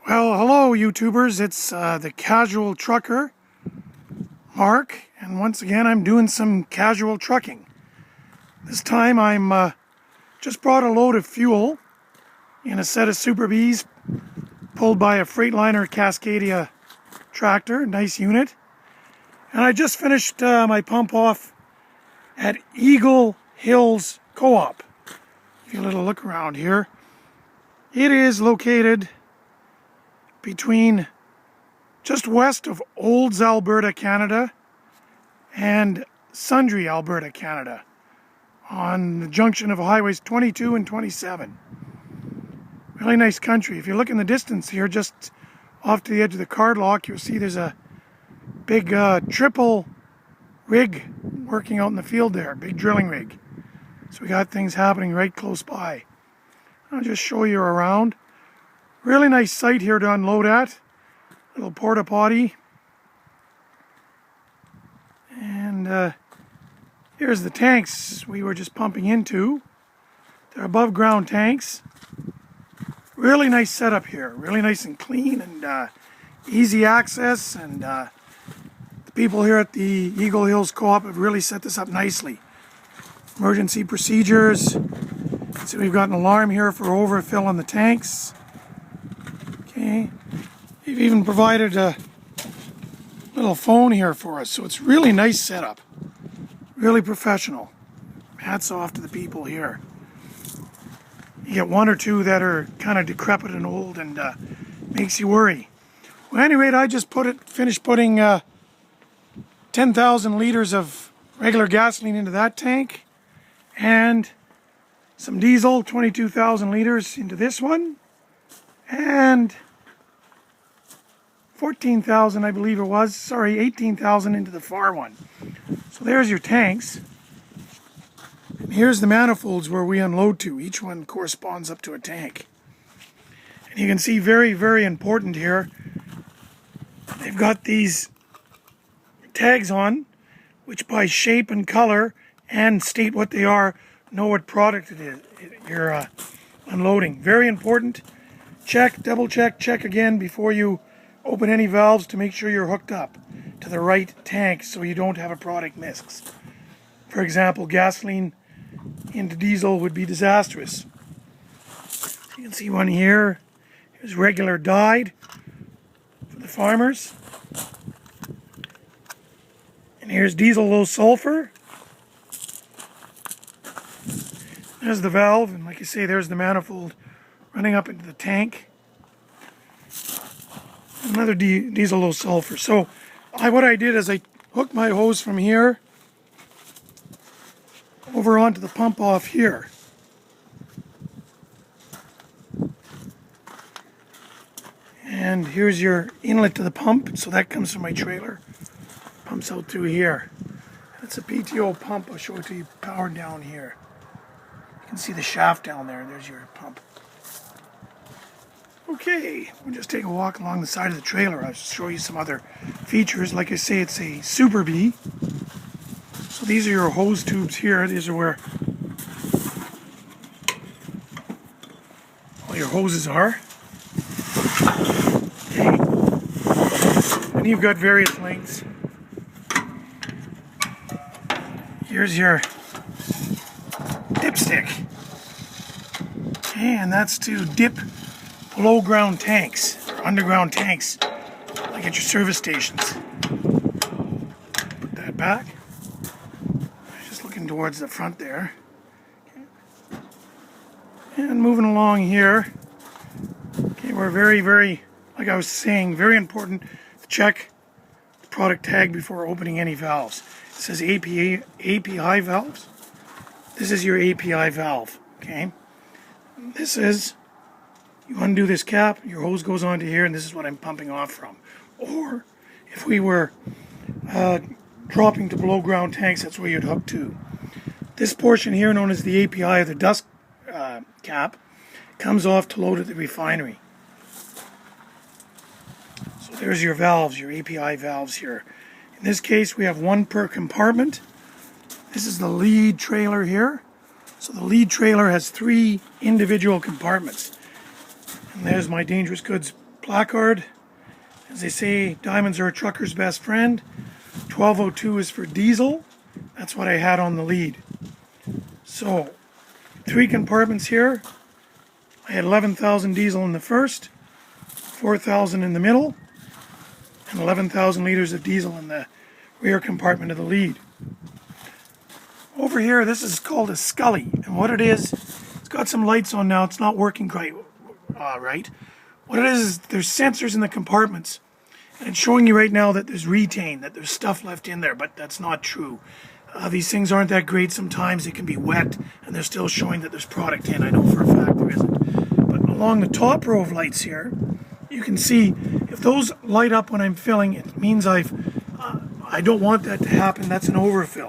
Well, hello YouTubers, it's the casual trucker, Mark, and once again I'm doing some casual trucking. This time I'm just brought a load of fuel in a set of Super Bs pulled by a Freightliner Cascadia tractor, nice unit. And I just finished my pump off at Eagle Hills Co-op. Give you a little look around here. It is located between just west of Olds, Alberta, Canada, and Sundre, Alberta, Canada, on the junction of highways 22 and 27. Really nice country. If you look in the distance here, just off to the edge of the card lock, you'll see there's a big triple rig working out in the field there, big drilling rig. So we got things happening right close by. I'll just show you around. Really nice site here to unload at. Little porta potty. And here's the tanks we were just pumping into. They're above ground tanks. Really nice setup here. Really nice and clean and easy access. And the people here at the Eagle Hills Co-op have really set this up nicely. Emergency procedures. So we've got an alarm here for overfill on the tanks. Okay, they've even provided a little phone here for us, so it's really nice setup, really professional. Hats off to the people here. You get one or two that are kind of decrepit and old and makes you worry. Well, anyway, I just finished putting 10,000 liters of regular gasoline into that tank, and some diesel, 22,000 liters into this one, and 14,000, I believe it was, sorry, 18,000 into the far one. So there's your tanks. And here's the manifolds where we unload to. Each one corresponds up to a tank. And you can see very, very important here, they've got these tags on, which by shape and color and state what they are, know what product it is you're unloading. Very important. Check, double check, check again before you open any valves to make sure you're hooked up to the right tank so you don't have a product mix. For example, gasoline into diesel would be disastrous. You can see one here. Here's regular dyed for the farmers. And here's diesel low sulfur. There's the valve, and like I say, there's the manifold running up into the tank. Another diesel low sulfur. So what I did is I hooked my hose from here over onto the pump off here. And here's your inlet to the pump. So that comes from my trailer. Pumps out through here. It's a PTO pump. I'll show it to you powered down here. You can see the shaft down there. There's your pump. Okay, we'll just take a walk along the side of the trailer. I'll show you some other features. Like I say, it's a Super B. So these are your hose tubes here. These are where all your hoses are. Okay. And you've got various lengths. Here's your dipstick. Okay, and that's to dip below ground tanks or underground tanks like at your service stations. Put that back. Just looking towards the front there. Okay. And moving along here. Okay, we're very, very, like I was saying, very important to check the product tag before opening any valves. It says API valves. This is your API valve. Okay. This is, you undo this cap, your hose goes onto here, and this is what I'm pumping off from. Or if we were dropping to below ground tanks, that's where you'd hook to. This portion here, known as the API, or the dust cap, comes off to load at the refinery. So there's your valves, your API valves here. In this case, we have one per compartment. This is the lead trailer here. So the lead trailer has 3 individual compartments. And there's my dangerous goods placard. As they say, diamonds are a trucker's best friend. 1202 is for diesel. That's what I had on the lead. So, 3 compartments here. I had 11,000 diesel in the first, 4,000 in the middle, and 11,000 liters of diesel in the rear compartment of the lead. Over here, this is called a scully, and what it is, it's got some lights on now. It's not working quite right. What it is there's sensors in the compartments, and it's showing you right now that there's retane, that there's stuff left in there, but that's not true. These things aren't that great. Sometimes it can be wet, and they're still showing that there's product in. I know for a fact there isn't. But along the top row of lights here, you can see if those light up when I'm filling, it means I don't want that to happen. That's an overfill.